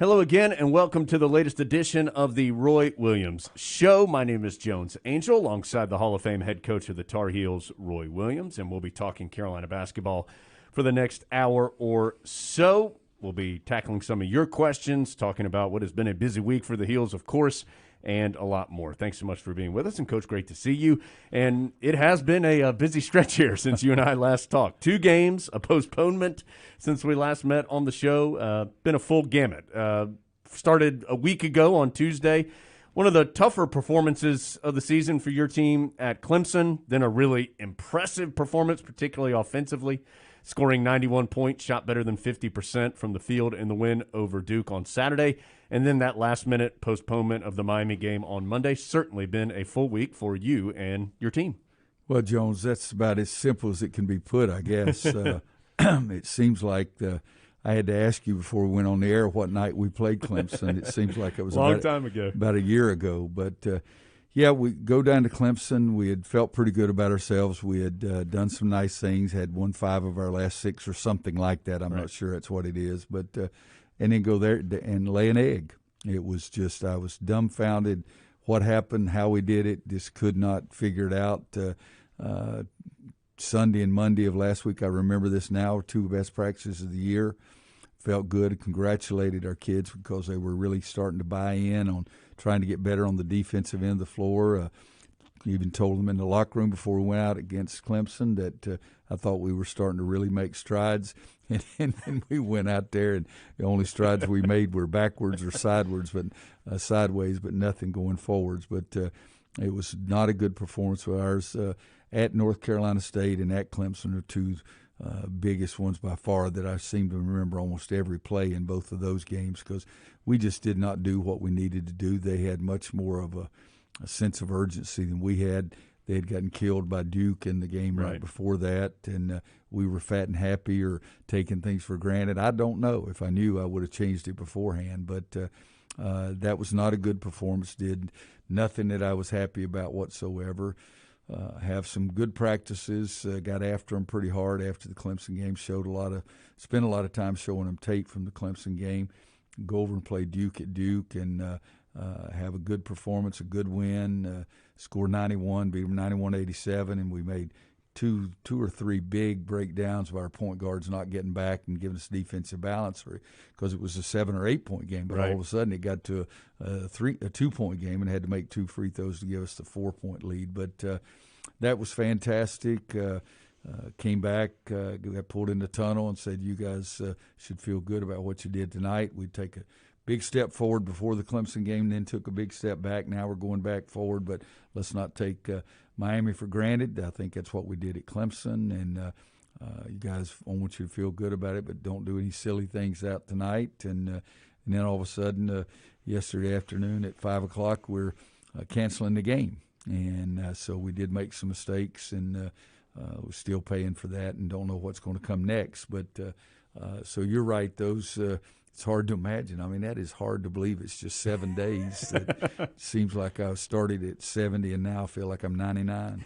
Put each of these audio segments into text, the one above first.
Hello again, and welcome to the latest edition of the Roy Williams Show. My name is Jones Angel, alongside the Hall of Fame head coach of the Tar Heels, Roy Williams, and we'll be talking Carolina basketball for the next hour or so. We'll be tackling some of your questions, talking about what has been a busy week for the Heels, of course, and a lot more. Thanks so much for being with us, and Coach, great to see you. And it has been a busy stretch here since you and I last talked. 2 games, a postponement since we last met on the show. Been a full gamut. Started a week ago on Tuesday. One of the tougher performances of the season for your team at Clemson, then a really impressive performance, particularly offensively, scoring 91 points, shot better than 50% from the field in the win over Duke on Saturday. And then that last-minute postponement of the Miami game on Monday. Certainly been a full week for you and your team. Well, Jones, that's about as simple as it can be put, I guess. It seems like I had to ask you before we went on the air what night we played Clemson. It seems like it was about a year ago. But, yeah, we go down to Clemson. We had felt pretty good about ourselves. We had done some nice things, had won 5 of our last 6 or something like that. I'm not sure that's what it is. But and then go there and lay an egg. It was just, I was dumbfounded what happened, how we did it, just could not figure it out. Sunday and Monday of last week, I remember this now, 2 best practices of the year. Felt good, congratulated our kids because they were really starting to buy in on trying to get better on the defensive end of the floor. Even told them in the locker room before we went out against Clemson that I thought we were starting to really make strides. And then we went out there, and the only strides we made were backwards or sideways, but nothing going forwards. But it was not a good performance of ours. At North Carolina State and at Clemson are 2 biggest ones by far that I seem to remember almost every play in both of those games because we just did not do what we needed to do. They had much more of a sense of urgency than we had. They had gotten killed by Duke in the game right before that, and we were fat and happy or taking things for granted. I don't know. If I knew, I would have changed it beforehand, but that was not a good performance. Did nothing that I was happy about whatsoever. Have some good practices, got after them pretty hard after the Clemson game, spent a lot of time showing them tape from the Clemson game, go over and play Duke at Duke and have a good performance, a good win, score 91, beat them 91-87, and we made two or three big breakdowns of our point guards not getting back and giving us defensive balance because it was a 7 or 8 point game, but all of a sudden it got to a 2-point game and had to make 2 free throws to give us the 4-point lead. But that was fantastic. Came back, got pulled in the tunnel and said, you guys should feel good about what you did tonight. We'd take a big step forward before the Clemson game, then took a big step back. Now we're going back forward, but let's not take Miami for granted. I think that's what we did at Clemson, and you guys, I want you to feel good about it, but don't do any silly things out tonight. And then all of a sudden, yesterday afternoon at 5 o'clock, we're canceling the game. And so we did make some mistakes, and we're still paying for that and don't know what's going to come next. But so you're right, those it's hard to imagine. I mean, that is hard to believe. It's just 7 days. It seems like I started at 70 and now I feel like I'm 99.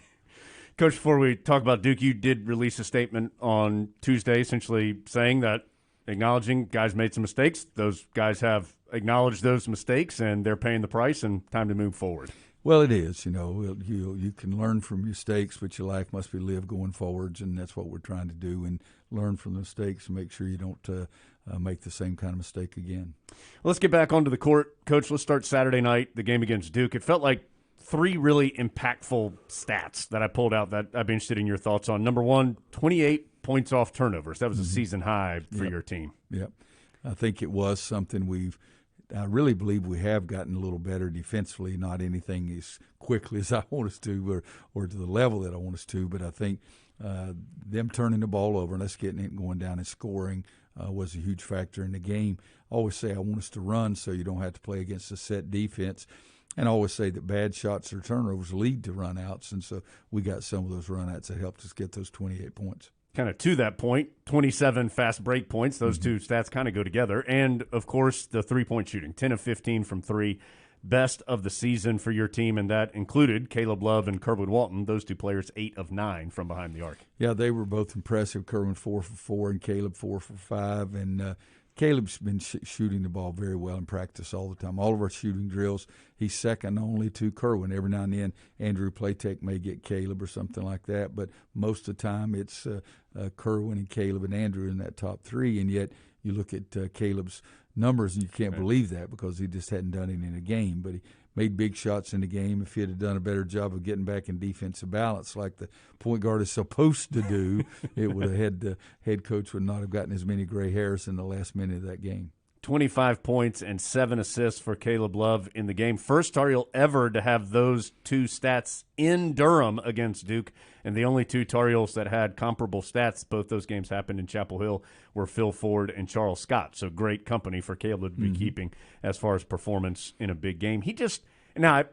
Coach, before we talk about Duke, you did release a statement on Tuesday essentially saying that acknowledging guys made some mistakes. Those guys have acknowledged those mistakes and they're paying the price and time to move forward. Well, it is. You can learn from mistakes, but your life must be lived going forwards, and that's what we're trying to do, and learn from the mistakes and make sure you don't make the same kind of mistake again. Well, let's get back onto the court. Coach, let's start Saturday night, the game against Duke. It felt like 3 really impactful stats that I pulled out that I'd be interested in your thoughts on. Number 1, 28 points off turnovers. That was a season high for your team. Yep. I think it was something I really believe we have gotten a little better defensively, not anything as quickly as I want us to or to the level that I want us to, but I think them turning the ball over and us getting it and going down and scoring was a huge factor in the game. I always say I want us to run so you don't have to play against a set defense. And I always say that bad shots or turnovers lead to runouts, and so we got some of those runouts that helped us get those 28 points. Kind of to that point, 27 fast break points. Those two stats kind of go together. And, of course, the three-point shooting, 10 of 15 from 3. Best of the season for your team, and that included Caleb Love and Kerwin Walton. Those 2 players, 8 of 9 from behind the arc. Yeah, they were both impressive. Kerwin 4 for 4 and Caleb 4 for 5. And Caleb's been shooting the ball very well in practice all the time. All of our shooting drills, he's second only to Kerwin. Every now and then, Andrew Playtech may get Caleb or something like that, but most of the time it's Kerwin and Caleb and Andrew in that top three. And yet you look at Caleb's numbers and you can't believe that because he just hadn't done it in a game. But he made big shots in the game. If he had done a better job of getting back in defensive balance like the point guard is supposed to do, it would have had the head coach would not have gotten as many gray hairs in the last minute of that game. 25 points and 7 assists for Caleb Love in the game. First Tar Heel ever to have those two stats in Durham against Duke, and the only two Tar Heels that had comparable stats, both those games happened in Chapel Hill, were Phil Ford and Charles Scott. So great company for Caleb to be keeping as far as performance in a big game. He just – now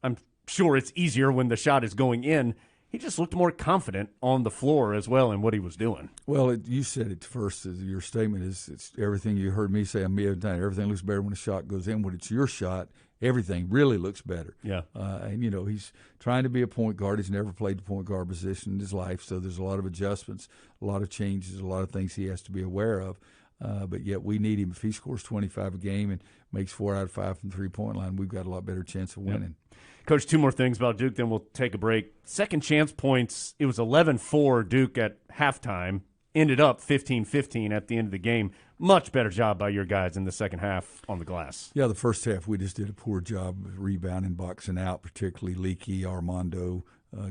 I'm sure it's easier when the shot is going in. He just looked more confident on the floor as well in what he was doing. Well, you said it first. Your statement is it's everything you heard me say a million times. Everything looks better when a shot goes in. When it's your shot, everything really looks better. Yeah. And, he's trying to be a point guard. He's never played the point guard position in his life, so there's a lot of adjustments, a lot of changes, a lot of things he has to be aware of. But yet we need him. If he scores 25 a game and makes 4 out of 5 from three-point line, we've got a lot better chance of winning. Yep. Coach, two more things about Duke, then we'll take a break. Second chance points, it was 11-4 Duke at halftime, ended up 15-15 at the end of the game. Much better job by your guys in the second half on the glass. Yeah, the first half we just did a poor job of rebounding, boxing out, particularly Leakey, Armando,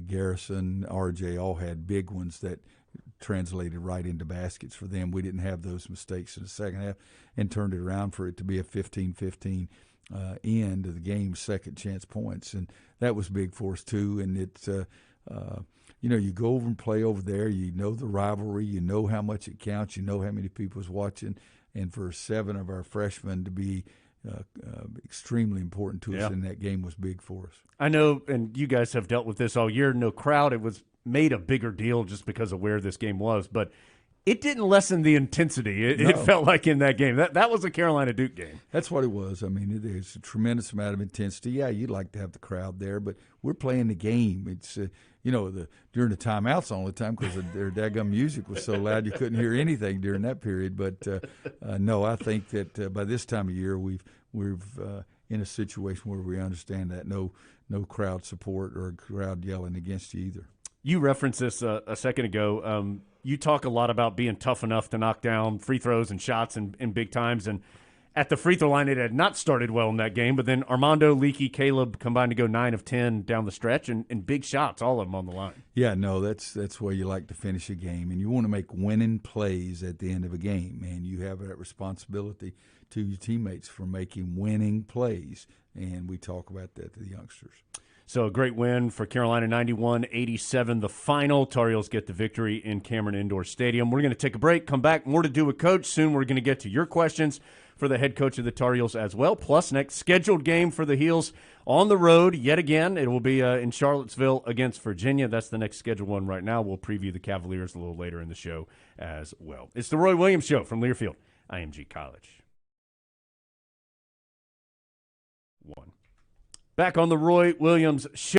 Garrison, RJ all had big ones that translated right into baskets for them. We didn't have those mistakes in the second half and turned it around for it to be a 15-15 end of the game, second chance points, and that was big for us too. And it's you go over and play over there, you know the rivalry, you know how much it counts, you know how many people's watching, and for 7 of our freshmen to be extremely important to us in that game was big for us. I know, and you guys have dealt with this all year, no crowd. It was made a bigger deal just because of where this game was, but it didn't lessen the intensity. It felt like in that game. That was a Carolina Duke game. That's what it was. I mean, there's a tremendous amount of intensity. Yeah, you'd like to have the crowd there, but we're playing the game. It's during the timeouts all the time because their daggum music was so loud you couldn't hear anything during that period. But no, I think that by this time of year we're in a situation where we understand that no crowd support or a crowd yelling against you either. You referenced this a second ago. You talk a lot about being tough enough to knock down free throws and shots in big times. And at the free throw line, it had not started well in that game. But then Armando, Leakey, Caleb combined to go 9 of 10 down the stretch and big shots, all of them on the line. Yeah, no, that's where you like to finish a game. And you want to make winning plays at the end of a game. And you have that responsibility to your teammates for making winning plays. And we talk about that to the youngsters. So a great win for Carolina, 91-87. The final, Tar Heels get the victory in Cameron Indoor Stadium. We're going to take a break, come back, more to do with Coach. Soon we're going to get to your questions for the head coach of the Tar Heels as well. Plus, next scheduled game for the Heels on the road yet again. It will be in Charlottesville against Virginia. That's the next scheduled one right now. We'll preview the Cavaliers a little later in the show as well. It's the Roy Williams Show from Learfield, IMG College. Back on the Roy Williams Show.